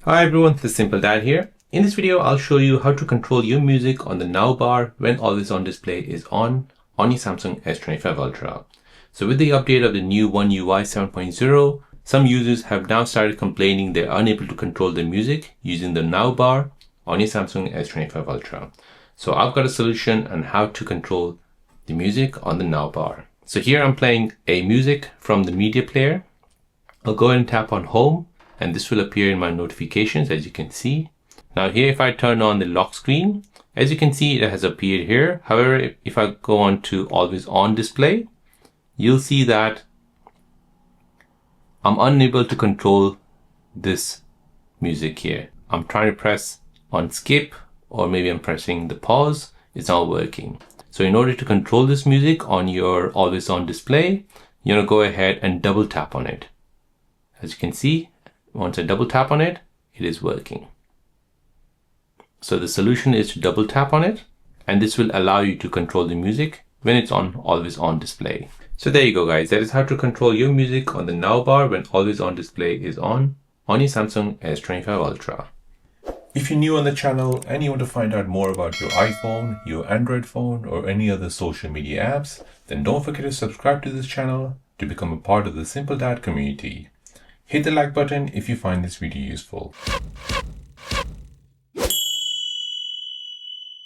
Hi everyone, this is Simple Dad here. In this video, I'll show you how to control your music on the Now bar when Always On display is on your Samsung S25 Ultra. So with the update of the new One UI 7.0, some users have now started complaining they're unable to control their music using the Now bar on your Samsung S25 Ultra. So I've got a solution on how to control the music on the Now bar. So here I'm playing a music from the media player. I'll go ahead and tap on home and this will appear in my notifications, as you can see. Now here, if I turn on the lock screen, as you can see, it has appeared here. However, if I go on to always on display, you'll see that I'm unable to control this music here. I'm trying to press on skip, or maybe I'm pressing the pause. It's not working. So in order to control this music on your always on display, you're gonna go ahead and double tap on it. As you can see, once I double tap on it, it is working. So the solution is to double tap on it, and this will allow you to control the music when it's on always on display. So there you go guys, that is how to control your music on the Now bar when always on display is on your Samsung S25 Ultra. If you're new on the channel and you want to find out more about your iPhone, your Android phone, or any other social media apps, then don't forget to subscribe to this channel to become a part of the Simple Dad community. Hit the like button if you find this video useful.